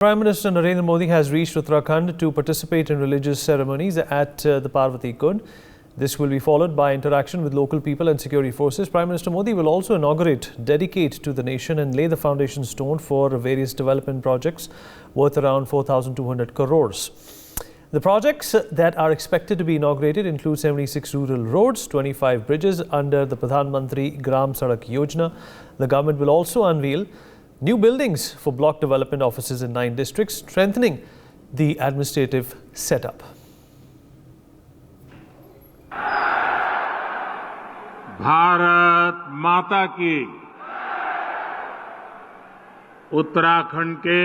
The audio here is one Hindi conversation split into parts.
Prime Minister Narendra Modi has reached Uttarakhand to participate in religious ceremonies at the Parvati Kund. This will be followed by interaction with local people and security forces. Prime Minister Modi will also inaugurate, dedicate to the nation and lay the foundation stone for various development projects worth around 4,200 crores. The projects that are expected to be inaugurated include 76 rural roads, 25 bridges under the Pradhan Mantri Gram Sadak Yojana. The government will also unveil new buildings for block development offices in 9 districts, strengthening the administrative setup. Bharat माता की उत्तराखंड के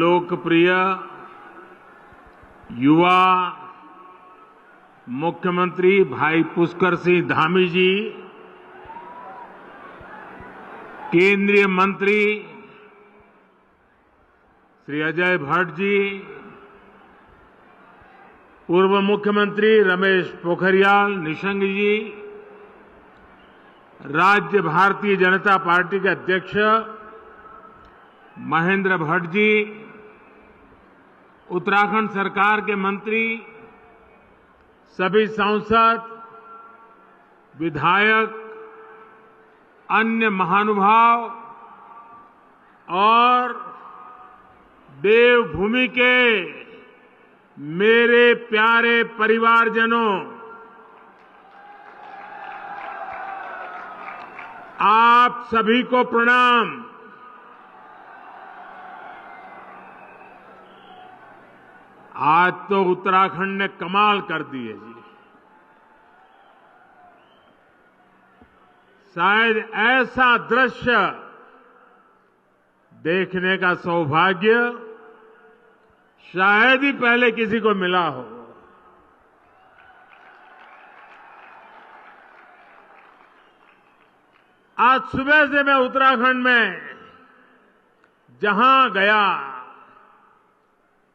लोकप्रिय युवा मुख्यमंत्री भाई पुष्कर सिंह धामी जी, केंद्रीय मंत्री श्री अजय भट्ट जी, पूर्व मुख्यमंत्री रमेश पोखरियाल निशंक जी, राज्य भारतीय जनता पार्टी के अध्यक्ष महेंद्र भट्ट जी, उत्तराखंड सरकार के मंत्री, सभी सांसद, विधायक, अन्य महानुभाव और देवभूमि के मेरे प्यारे परिवारजनों, आप सभी को प्रणाम। आज तो उत्तराखंड ने कमाल कर दी है जी। शायद ऐसा दृश्य देखने का सौभाग्य शायद ही पहले किसी को मिला हो। आज सुबह से मैं उत्तराखंड में जहां गया,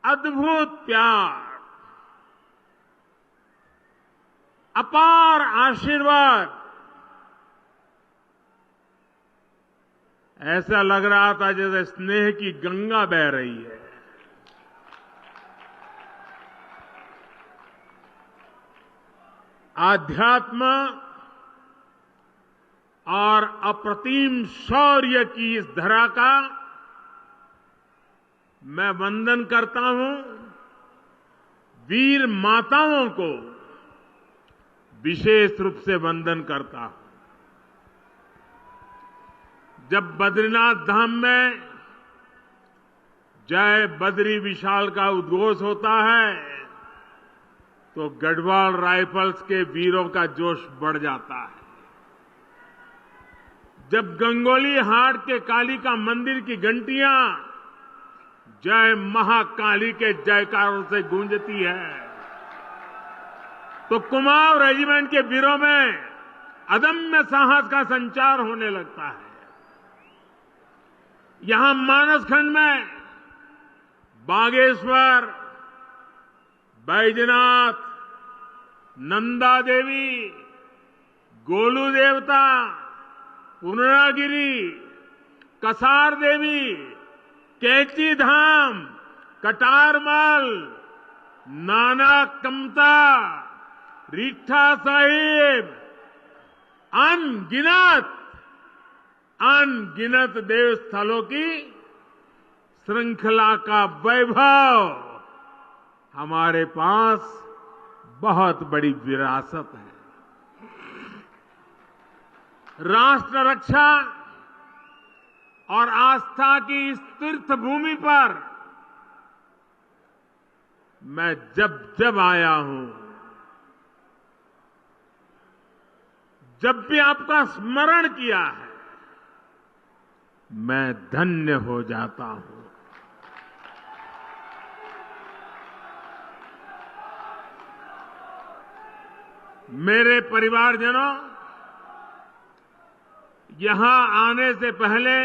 अद्भुत प्यार, अपार आशीर्वाद, ऐसा लग रहा था जैसे स्नेह की गंगा बह रही है। आध्यात्म और अप्रतिम शौर्य की इस धरा का मैं वंदन करता हूं। वीर माताओं को विशेष रूप से वंदन करता हूं। जब बद्रीनाथ धाम में जय बद्री विशाल का उद्घोष होता है तो गढ़वाल राइफल्स के वीरों का जोश बढ़ जाता है। जब गंगोली हाट के कालिका मंदिर की घंटियां जय महाकाली के जयकारों से गूंजती है तो कुमाऊं रेजिमेंट के वीरों में अदम्य साहस का संचार होने लगता है। यहां मानसखंड में बागेश्वर, बैजनाथ, नंदा देवी, गोलू देवता, पूर्णागिरी, कसार देवी, कैची धाम, कटारमल, नाना कमता, रीठा साहिब, अनगिनत देव स्थलों की श्रृंखला का वैभव हमारे पास बहुत बड़ी विरासत है। राष्ट्र रक्षा और आस्था की इस तीर्थ भूमि पर मैं जब जब आया हूं, जब भी आपका स्मरण किया है, मैं धन्य हो जाता हूं। मेरे परिवारजनों, यहां आने से पहले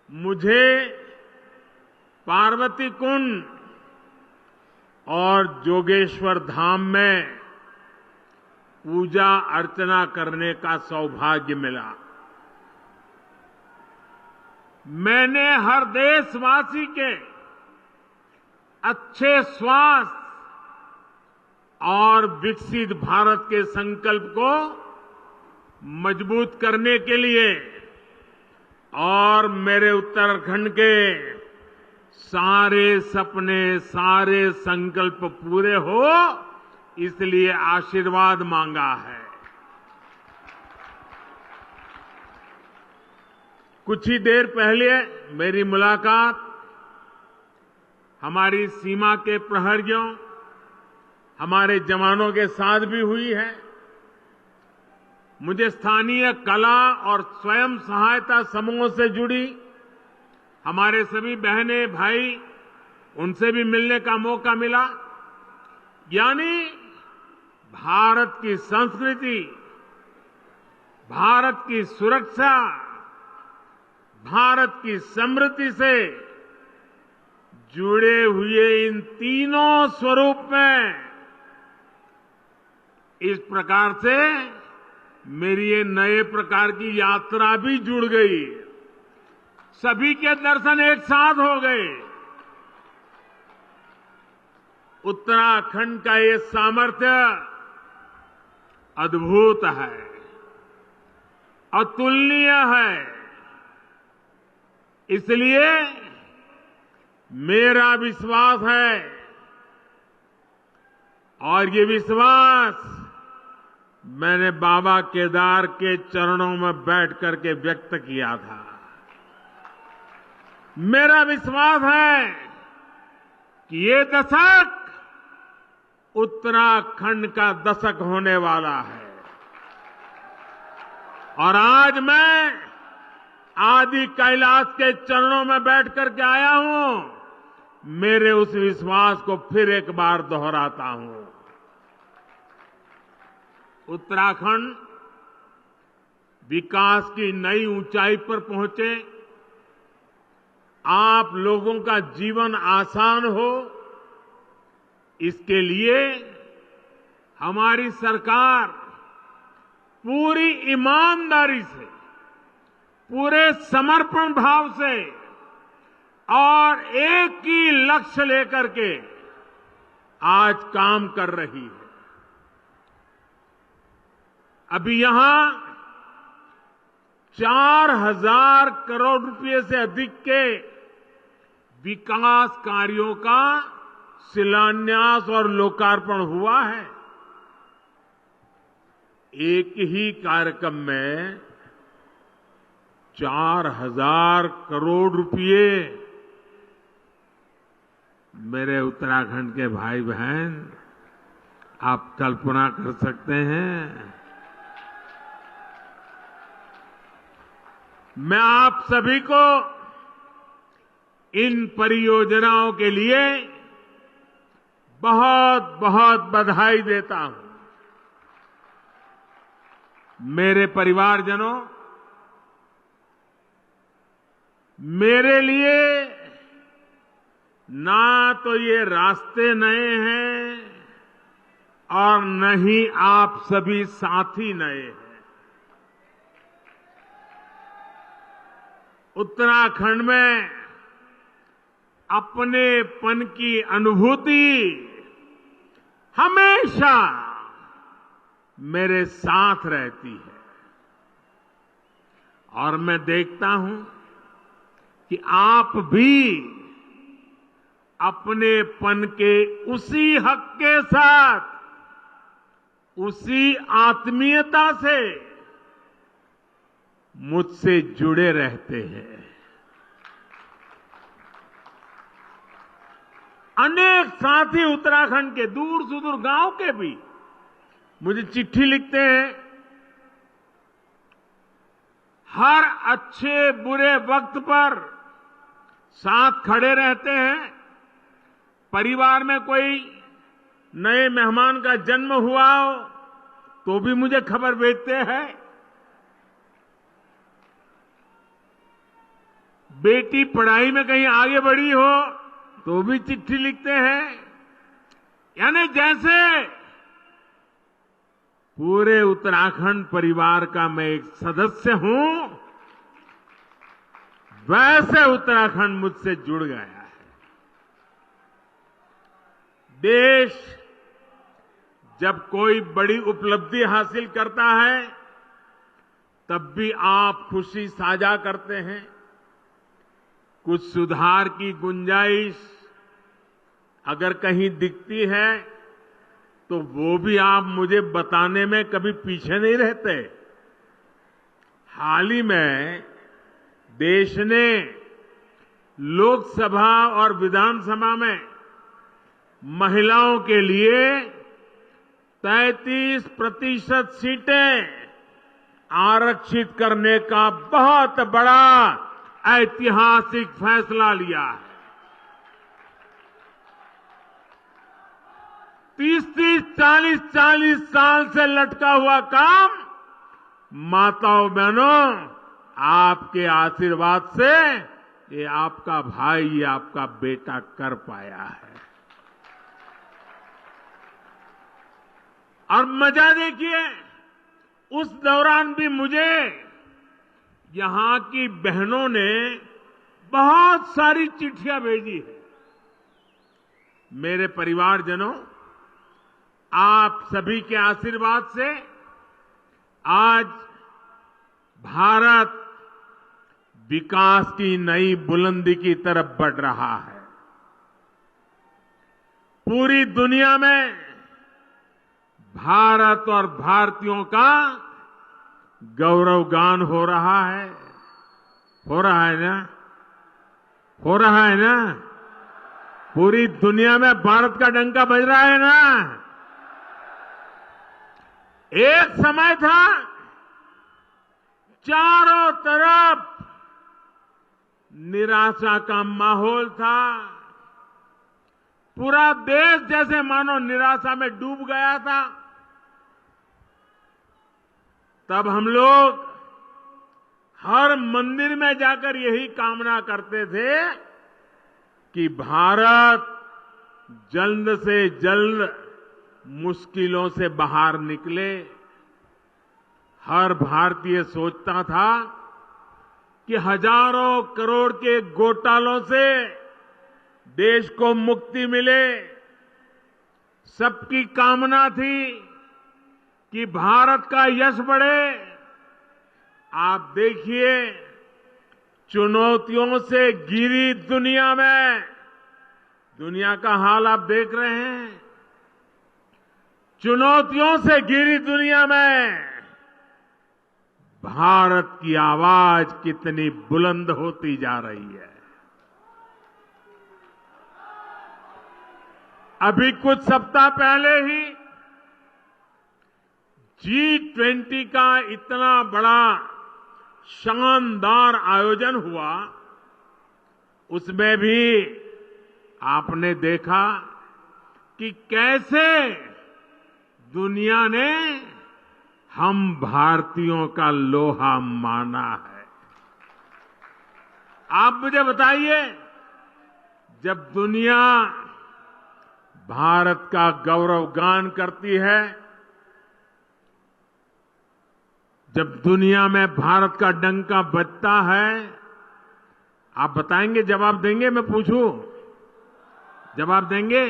मुझे पार्वती कुंड और जोगेश्वर धाम में पूजा अर्चना करने का सौभाग्य मिला। मैंने हर देशवासी के अच्छे स्वास्थ्य और विकसित भारत के संकल्प को मजबूत करने के लिए और मेरे उत्तराखंड के सारे सपने, सारे संकल्प पूरे हो, इसलिए आशीर्वाद मांगा है। कुछ ही देर पहले मेरी मुलाकात हमारी सीमा के प्रहरियों, हमारे जवानों के साथ भी हुई है। मुझे स्थानीय कला और स्वयं सहायता समूहों से जुड़ी हमारे सभी बहनें, भाई, उनसे भी मिलने का मौका मिला। यानी भारत की संस्कृति, भारत की सुरक्षा, भारत की समृद्धि से जुड़े हुए इन तीनों स्वरूप में इस प्रकार से मेरी ये नए प्रकार की यात्रा भी जुड़ गई। सभी के दर्शन एक साथ हो गए। उत्तराखंड का ये सामर्थ्य अद्भुत है, अतुलनीय है। इसलिए मेरा विश्वास है और ये विश्वास मैंने बाबा केदार के चरणों में बैठ करके व्यक्त किया था। मेरा विश्वास है कि ये दशक उत्तराखंड का दशक होने वाला है और आज मैं आदि कैलाश के चरणों में बैठ करके आया हूं। मेरे उस विश्वास को फिर एक बार दोहराता हूं। उत्तराखंड विकास की नई ऊंचाई पर पहुंचे, आप लोगों का जीवन आसान हो, इसके लिए हमारी सरकार पूरी ईमानदारी से, पूरे समर्पण भाव से और एक ही लक्ष्य लेकर के आज काम कर रही है। अभी यहां 4,000 करोड़ रुपए से अधिक के विकास कार्यों का शिलान्यास और लोकार्पण हुआ है। एक ही कार्यक्रम में 4,000 करोड़ रुपए। मेरे उत्तराखंड के भाई बहन, आप कल्पना कर सकते हैं। मैं आप सभी को इन परियोजनाओं के लिए बहुत बहुत बधाई देता हूं। मेरे परिवारजनों, मेरे लिए ना तो ये रास्ते नए हैं और न ही आप सभी साथी नए हैं। उत्तराखंड में अपनेपन की अनुभूति हमेशा मेरे साथ रहती है और मैं देखता हूं कि आप भी अपनेपन के उसी हक के साथ, उसी आत्मीयता से मुझसे जुड़े रहते हैं। अनेक साथी उत्तराखंड के दूर सुदूर गांव के भी मुझे चिट्ठी लिखते हैं। हर अच्छे बुरे वक्त पर साथ खड़े रहते हैं। परिवार में कोई नए मेहमान का जन्म हुआ हो तो भी मुझे खबर भेजते हैं। बेटी पढ़ाई में कहीं आगे बढ़ी हो तो भी चिट्ठी लिखते हैं। यानी जैसे पूरे उत्तराखंड परिवार का मैं एक सदस्य हूं, वैसे उत्तराखंड मुझसे जुड़ गया है। देश जब कोई बड़ी उपलब्धि हासिल करता है तब भी आप खुशी साझा करते हैं। कुछ सुधार की गुंजाइश अगर कहीं दिखती है तो वो भी आप मुझे बताने में कभी पीछे नहीं रहते। हाल ही में देश ने लोकसभा और विधानसभा में महिलाओं के लिए 33% सीटें आरक्षित करने का बहुत बड़ा ऐतिहासिक फैसला लिया है। 30-30, 40-40 साल से लटका हुआ काम माताओं बहनों आपके आशीर्वाद से ये आपका भाई, ये आपका बेटा कर पाया है। और मजा देखिए, उस दौरान भी मुझे यहां की बहनों ने बहुत सारी चिट्ठियां भेजी है। मेरे परिवारजनों, आप सभी के आशीर्वाद से आज भारत विकास की नई बुलंदी की तरफ बढ़ रहा है। पूरी दुनिया में भारत और भारतीयों का गौरवगान हो रहा है। हो रहा है ना? हो रहा है ना? पूरी दुनिया में भारत का डंका बज रहा है ना? एक समय था चारों तरफ निराशा का माहौल था। पूरा देश जैसे मानो निराशा में डूब गया था। तब हम लोग हर मंदिर में जाकर यही कामना करते थे कि भारत जल्द से जल्द मुश्किलों से बाहर निकले। हर भारतीय सोचता था कि हजारों करोड़ के घोटालों से देश को मुक्ति मिले। सबकी कामना थी कि भारत का यश बढ़े। आप देखिए, चुनौतियों से घिरी दुनिया में, दुनिया का हाल आप देख रहे हैं। चुनौतियों से घिरी दुनिया में भारत की आवाज कितनी बुलंद होती जा रही है। अभी कुछ सप्ताह पहले ही G20 का इतना बड़ा शानदार आयोजन हुआ। उसमें भी आपने देखा कि कैसे दुनिया ने हम भारतीयों का लोहा माना है। आप मुझे बताइए, जब दुनिया भारत का गौरवगान करती है, जब दुनिया में भारत का डंका बजता है, आप बताएंगे, जवाब देंगे? मैं पूछूं, जवाब देंगे?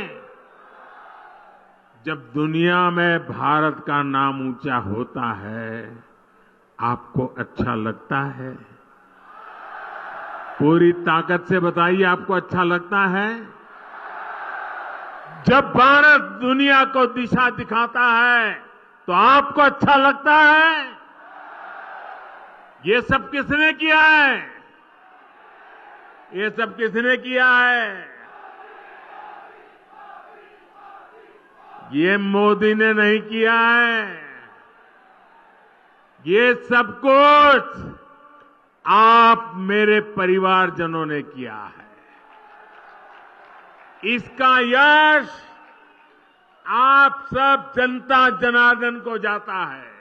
जब दुनिया में भारत का नाम ऊंचा होता है, आपको अच्छा लगता है? पूरी ताकत से बताइए, आपको अच्छा लगता है? जब भारत दुनिया को दिशा दिखाता है तो आपको अच्छा लगता है? ये सब किसने किया है? ये सब किसने किया है? ये मोदी ने नहीं किया है। ये सब कुछ आप मेरे परिवारजनों ने किया है। इसका यश आप सब जनता जनार्दन को जाता है।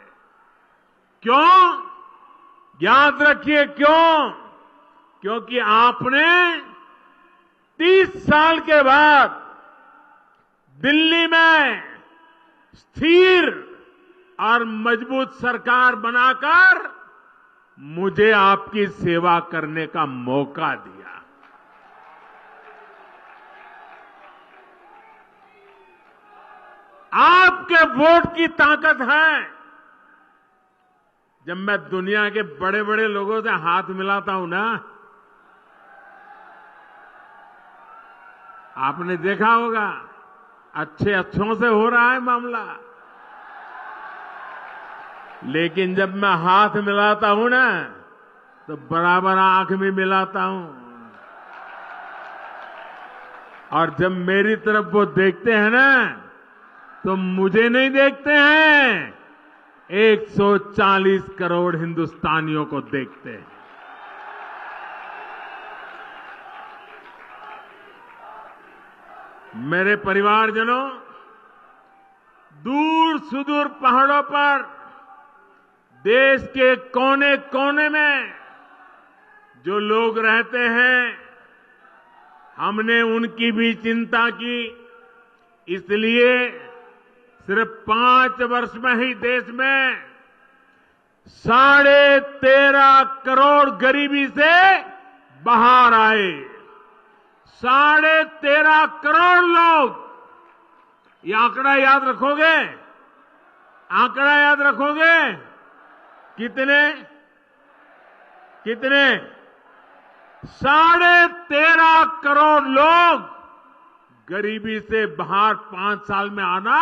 क्यों? याद रखिए क्यों? क्योंकि आपने 30 साल के बाद दिल्ली में स्थिर और मजबूत सरकार बनाकर मुझे आपकी सेवा करने का मौका दिया। आपके वोट की ताकत है। जब मैं दुनिया के बड़े बड़े लोगों से हाथ मिलाता हूं ना, आपने देखा होगा अच्छों से हो रहा है मामला, लेकिन जब मैं हाथ मिलाता हूं ना तो बराबर आंख में मिलाता हूं, और जब मेरी तरफ वो देखते हैं ना तो मुझे नहीं देखते हैं, 140 करोड़ हिंदुस्तानियों को देखते हैं। मेरे परिवारजनों, दूर सुदूर पहाड़ों पर देश के कोने कोने में जो लोग रहते हैं, हमने उनकी भी चिंता की। इसलिए सिर्फ 5 वर्ष में ही देश में 13.5 करोड़ गरीबी से बाहर आए। 13.5 करोड़ लोग। ये आंकड़ा याद रखोगे? आंकड़ा याद रखोगे? कितने? 13.5 करोड़ लोग गरीबी से बाहर 5 साल में आना,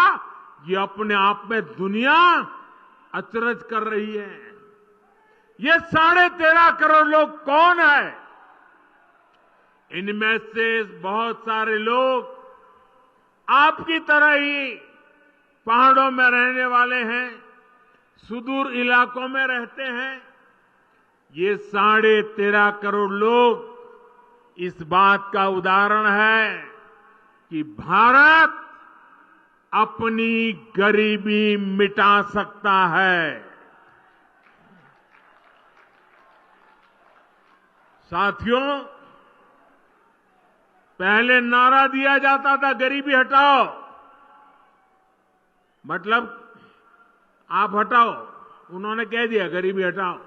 ये अपने आप में दुनिया अचरज कर रही है। ये 13.5 करोड़ लोग कौन है? इनमें से बहुत सारे लोग आपकी तरह ही पहाड़ों में रहने वाले हैं, सुदूर इलाकों में रहते हैं। ये 13.5 करोड़ लोग इस बात का उदाहरण है कि भारत अपनी गरीबी मिटा सकता है। साथियों, पहले नारा दिया जाता था गरीबी हटाओ, मतलब आप हटाओ, उन्होंने कह दिया गरीबी हटाओ।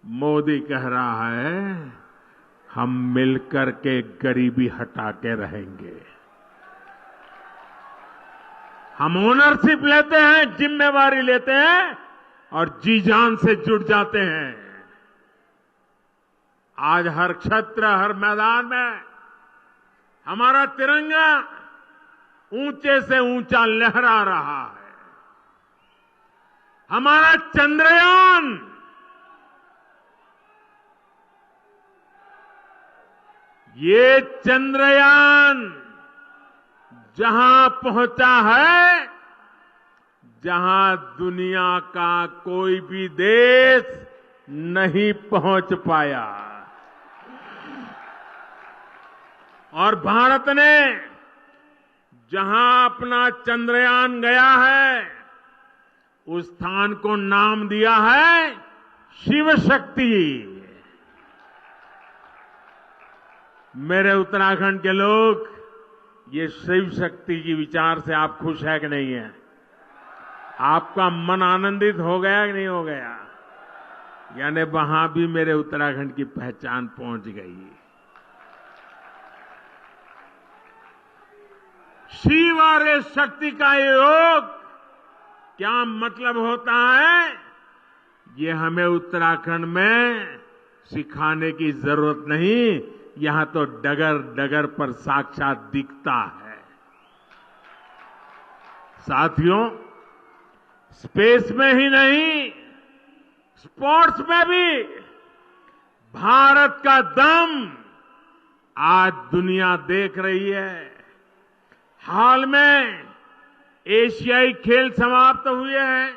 मोदी कह रहा है हम मिलकर के गरीबी हटा के रहेंगे। हम ओनरशिप लेते हैं, जिम्मेवारी लेते हैं और जी जान से जुट जाते हैं। आज हर क्षेत्र, हर मैदान में हमारा तिरंगा ऊंचे से ऊंचा लहरा रहा है। हमारा चंद्रयान ये चंद्रयान जहां पहुंचा है, जहां दुनिया का कोई भी देश नहीं पहुंच पाया, और भारत ने जहां अपना चंद्रयान गया है, उस स्थान को नाम दिया है शिव शक्ति। मेरे उत्तराखंड के लोग, ये शिव शक्ति की विचार से आप खुश है कि नहीं है? आपका मन आनंदित हो गया कि नहीं हो गया? यानी वहां भी मेरे उत्तराखंड की पहचान पहुंच गई। शिव और इस शक्ति का योग क्या मतलब होता है, ये हमें उत्तराखंड में सिखाने की जरूरत नहीं, यहां तो डगर डगर पर साक्षात दिखता है। साथियों, स्पेस में ही नहीं, स्पोर्ट्स में भी भारत का दम आज दुनिया देख रही है। हाल में एशियाई खेल समाप्त हुए हैं।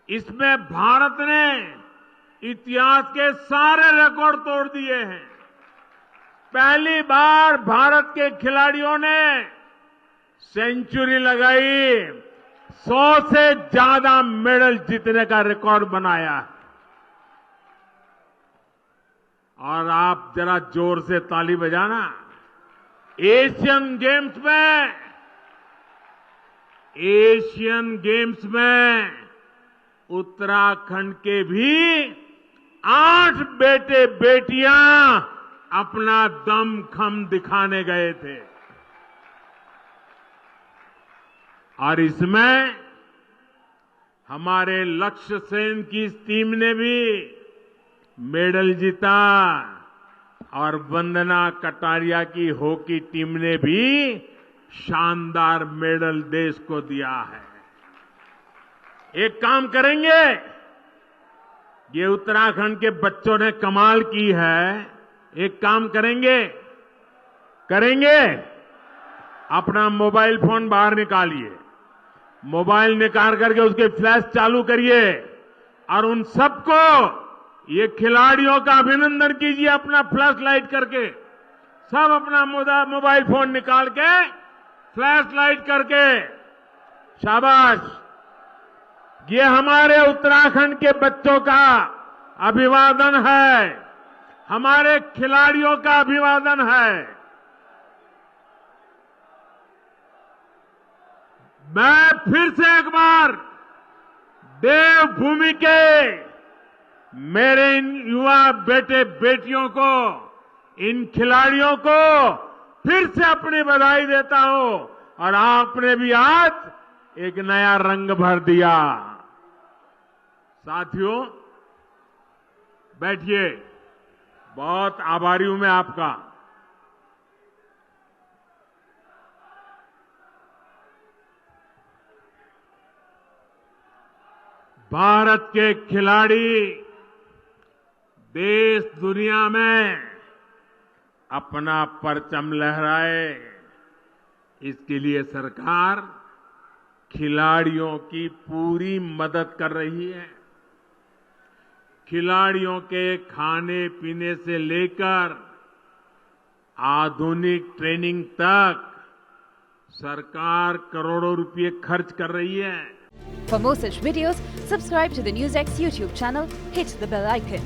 इसमें भारत ने इतिहास के सारे रिकॉर्ड तोड़ दिए हैं। पहली बार भारत के खिलाड़ियों ने सेंचुरी लगाई, 100 से ज्यादा मेडल जीतने का रिकॉर्ड बनाया। और आप जरा जोर से ताली बजाना। एशियन गेम्स में उत्तराखंड के भी 8 बेटे बेटियां अपना दमखम दिखाने गए थे और इसमें हमारे लक्ष्य सेन की इस टीम ने भी मेडल जीता और वंदना कटारिया की हॉकी टीम ने भी शानदार मेडल देश को दिया है। एक काम करेंगे, ये उत्तराखंड के बच्चों ने कमाल की है। एक काम करेंगे अपना मोबाइल फोन बाहर निकालिए, मोबाइल निकाल करके उसके फ्लैश चालू करिए और उन सबको, ये खिलाड़ियों का अभिनंदन कीजिए अपना फ्लैश लाइट करके। सब अपना मोबाइल फोन निकाल के फ्लैश लाइट करके, शाबाश। ये हमारे उत्तराखंड के बच्चों का अभिवादन है, हमारे खिलाड़ियों का अभिवादन है। मैं फिर से एक बार देवभूमि के मेरे इन युवा बेटे बेटियों को, इन खिलाड़ियों को फिर से अपनी बधाई देता हूं और आपने भी आज एक नया रंग भर दिया। साथियों, बैठिए, बहुत आभारी हूं मैं आपका। भारत के खिलाड़ी देश दुनिया में अपना परचम लहराए, इसके लिए सरकार खिलाड़ियों की पूरी मदद कर रही है। खिलाड़ियों के खाने पीने से लेकर आधुनिक ट्रेनिंग तक सरकार करोड़ों रुपए खर्च कर रही है। For more such videos, subscribe to the NewsX YouTube channel, hit the bell icon.